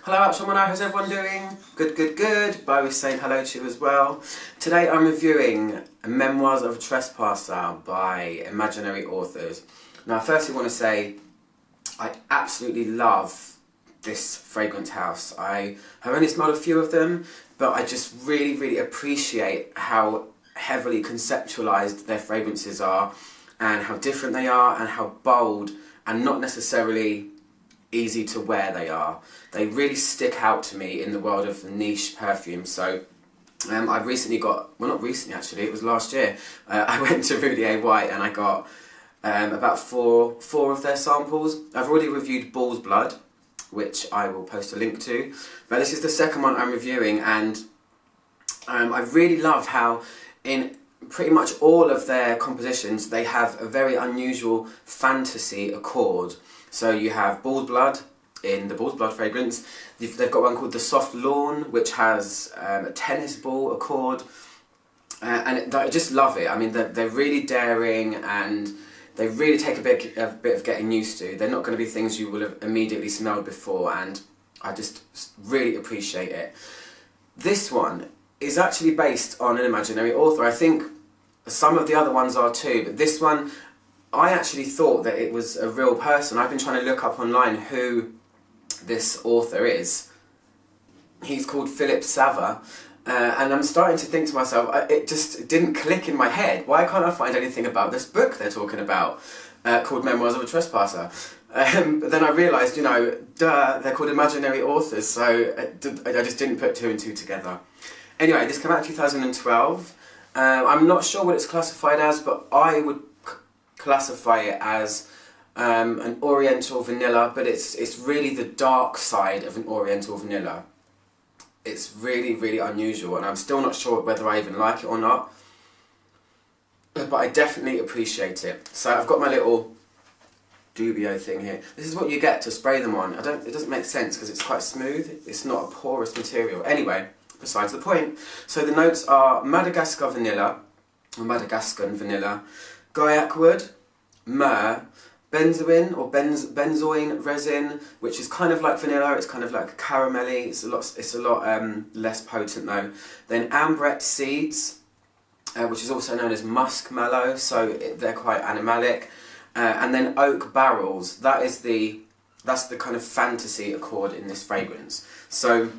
Hello Upshamana, how's everyone doing? Good, good, good. Bo is saying hello to you as well. Today I'm reviewing Memoirs of a Trespasser by imaginary authors. Now I firstly want to say I absolutely love this fragrance house. I have only smelled a few of them, but I just really appreciate how heavily conceptualized their fragrances are and how different they are and how bold and not necessarily easy to wear they are. They really stick out to me in the world of niche perfume. So I've recently got, well not recently actually, it was last year, I went to Rudier White and I got about four of their samples. I've already reviewed Bull's Blood, which I will post a link to, but this is the second one I'm reviewing, and I really love how in pretty much all of their compositions they have a very unusual fantasy accord. So you have Bull's Blood in the Bull's Blood fragrance. They've got one called the Soft Lawn, which has a tennis ball accord, and I just love it. I mean, they're really daring and they really take a bit of getting used to. They're not going to be things you will have immediately smelled before, and I just really appreciate it. This one is actually based on an imaginary author. I think some of the other ones are too, but this one, I actually thought that it was a real person. I've been trying to look up online who this author is. He's called Philip Savor, and I'm starting to think to myself, it just didn't click in my head. Why can't I find anything about this book they're talking about, called Memoirs of a Trespasser? But then I realised, you know, duh, they're called imaginary authors, so I just didn't put two and two together. Anyway, this came out in 2012. I'm not sure what it's classified as, but I would classify it as an Oriental vanilla, but it's really the dark side of an Oriental vanilla. It's really unusual, and I'm still not sure whether I even like it or not, but I definitely appreciate it. So I've got my little Dubio thing here. This is what you get to spray them on. It doesn't make sense because it's quite smooth. It's not a porous material. Anyway, besides the point. So the notes are Madagascar vanilla, or Madagascan vanilla, Gaiac wood, myrrh, benzoin or benzoin resin, which is kind of like vanilla. It's kind of like caramelly. It's a lot less potent though. Then ambrette seeds, which is also known as muskmallow. So they're quite animalic. And then oak barrels. That's the kind of fantasy accord in this fragrance. So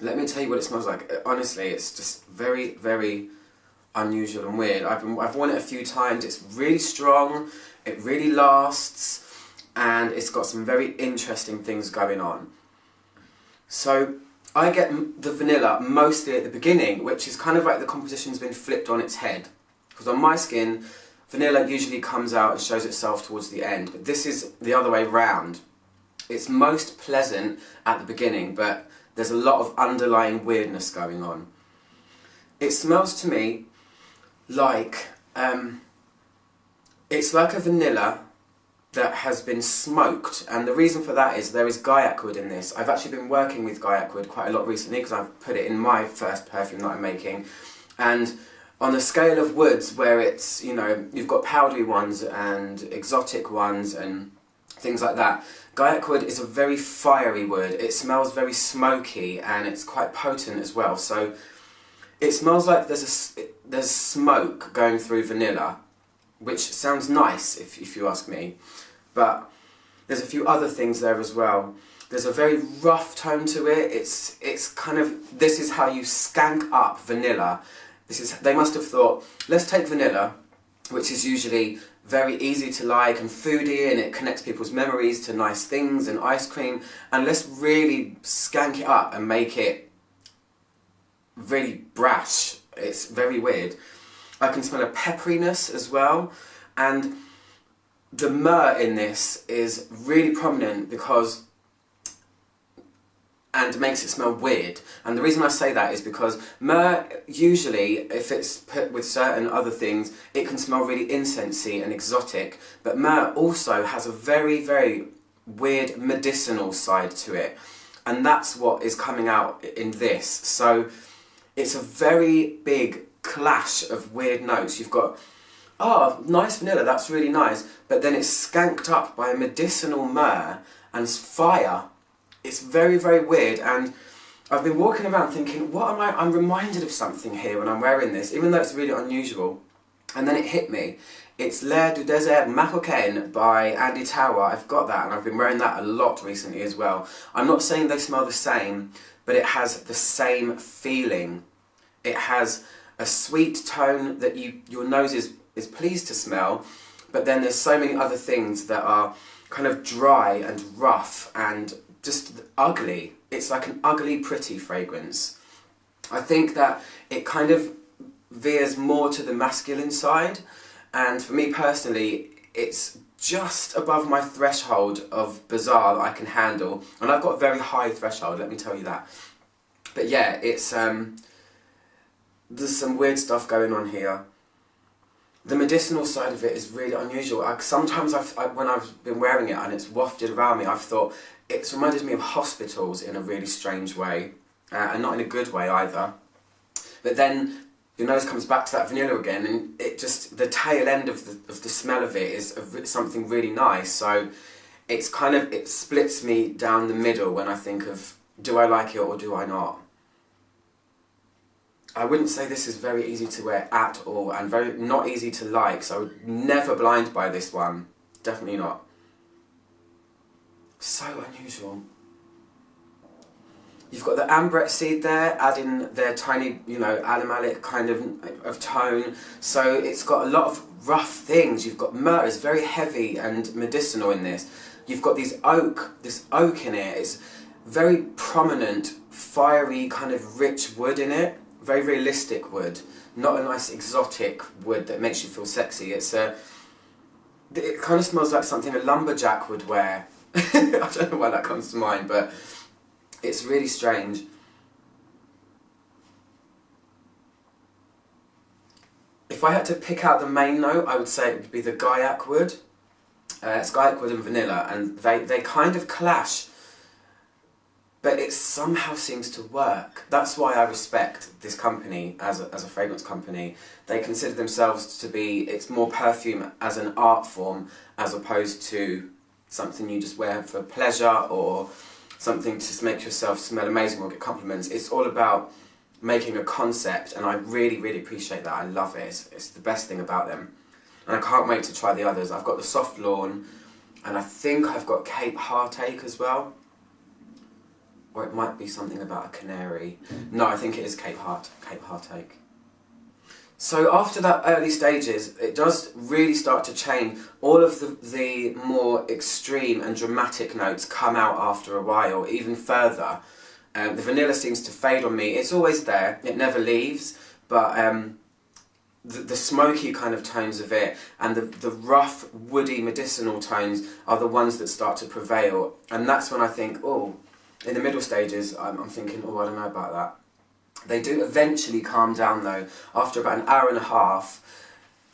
let me tell you what it smells like. Honestly, it's just very unusual and weird. I've worn it a few times. It's really strong, it really lasts, and it's got some very interesting things going on. So I get the vanilla mostly at the beginning, which is kind of like the composition's been flipped on its head. Because on my skin, vanilla usually comes out and shows itself towards the end, but this is the other way round. It's most pleasant at the beginning, but there's a lot of underlying weirdness going on. It smells to me like, it's like a vanilla that has been smoked, and the reason for that is there is Gaiac wood in this. I've actually been working with Gaiac wood quite a lot recently because I've put it in my first perfume that I'm making, and on the scale of woods where it's, you know, you've got powdery ones and exotic ones and things like that, Gaiac wood is a very fiery wood. It smells very smoky and it's quite potent as well. So it smells like there's smoke going through vanilla, which sounds nice if you ask me. But there's a few other things there as well. There's a very rough tone to it. It's kind of, this is how you skank up vanilla. They must have thought, let's take vanilla, which is usually very easy to like and foodie, and it connects people's memories to nice things and ice cream, and let's really skank it up and make it really brash. It's very weird. I can smell a pepperiness as well, and the myrrh in this is really prominent and makes it smell weird. And the reason I say that is because myrrh, usually, if it's put with certain other things, it can smell really incensey and exotic, but myrrh also has a very weird medicinal side to it, and that's what is coming out in this. So it's a very big clash of weird notes. You've got, oh, nice vanilla, that's really nice, but then it's skanked up by a medicinal myrrh and fire It's very, very weird, and I've been walking around thinking, what am I'm reminded of something here when I'm wearing this, even though it's really unusual. And then it hit me. It's L'air du désert marocain by Andy Tower. I've got that, and I've been wearing that a lot recently as well. I'm not saying they smell the same, but it has the same feeling. It has a sweet tone that your nose is pleased to smell, but then there's so many other things that are kind of dry and rough and just ugly. It's like an ugly, pretty fragrance. I think that it kind of veers more to the masculine side, and for me personally, it's just above my threshold of bizarre that I can handle, and I've got a very high threshold, let me tell you that. But yeah, it's there's some weird stuff going on here. The medicinal side of it is really unusual. Sometimes when I've been wearing it and it's wafted around me, I've thought it's reminded me of hospitals in a really strange way, and not in a good way either. But then your nose comes back to that vanilla again, and it just, the tail end of the smell of it is something really nice. So it's kind of, it splits me down the middle when I think of, do I like it or do I not? I wouldn't say this is very easy to wear at all, and very not easy to like, so I would never blind buy this one. Definitely not. So unusual. You've got the ambrette seed there, adding their tiny, you know, animalic kind of tone. So it's got a lot of rough things. You've got myrrh, it's very heavy and medicinal in this. You've got this oak in it. It's very prominent, fiery, kind of rich wood in it. Very realistic wood, not a nice exotic wood that makes you feel sexy. It kind of smells like something a lumberjack would wear. I don't know why that comes to mind, but it's really strange. If I had to pick out the main note, I would say it would be the Gaiac wood. It's Gaiac wood and vanilla, and they kind of clash, but it somehow seems to work. That's why I respect this company as a fragrance company. They consider themselves to be, it's more perfume as an art form as opposed to something you just wear for pleasure or something to make yourself smell amazing or get compliments. It's all about making a concept, and I really, really appreciate that. I love it. It's the best thing about them. And I can't wait to try the others. I've got the Soft Lawn, and I think I've got Cape Heartache as well. Or it might be something about a canary. No, I think it is Cape Heartache. So after that early stages, it does really start to change. All of the more extreme and dramatic notes come out after a while, even further. The vanilla seems to fade on me. It's always there, it never leaves, but the smoky kind of tones of it and the rough, woody, medicinal tones are the ones that start to prevail. And that's when I think, oh, in the middle stages, I'm thinking, oh, I don't know about that. They do eventually calm down though. After about an hour and a half,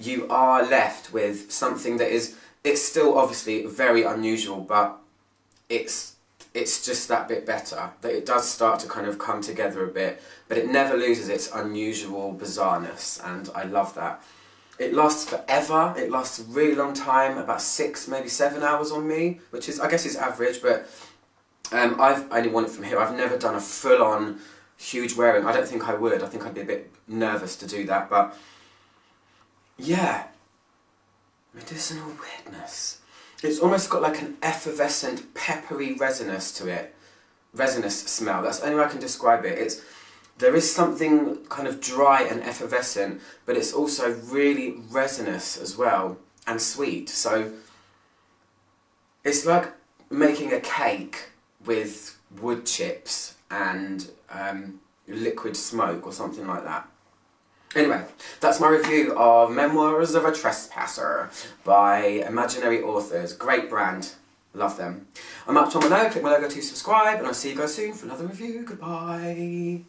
you are left with something that is, it's still obviously very unusual, but it's just that bit better. That it does start to kind of come together a bit, but it never loses its unusual bizarreness, and I love that. It lasts forever. It lasts a really long time, about 6, maybe 7 hours on me, which is, I guess, is average, but I've only worn it from here. I've never done a full-on huge wearing. I don't think I would. I think I'd be a bit nervous to do that, but yeah, medicinal weirdness. It's almost got like an effervescent, peppery resinous to it. Resinous smell. That's the only way I can describe it. There is something kind of dry and effervescent, but it's also really resinous as well, and sweet. So it's like making a cake with wood chips and liquid smoke or something like that. Anyway, that's my review of Memoirs of a Trespasser by Imaginary Authors. Great brand. Love them. I'm Matt on below. Click my logo to subscribe, and I'll see you guys soon for another review. Goodbye.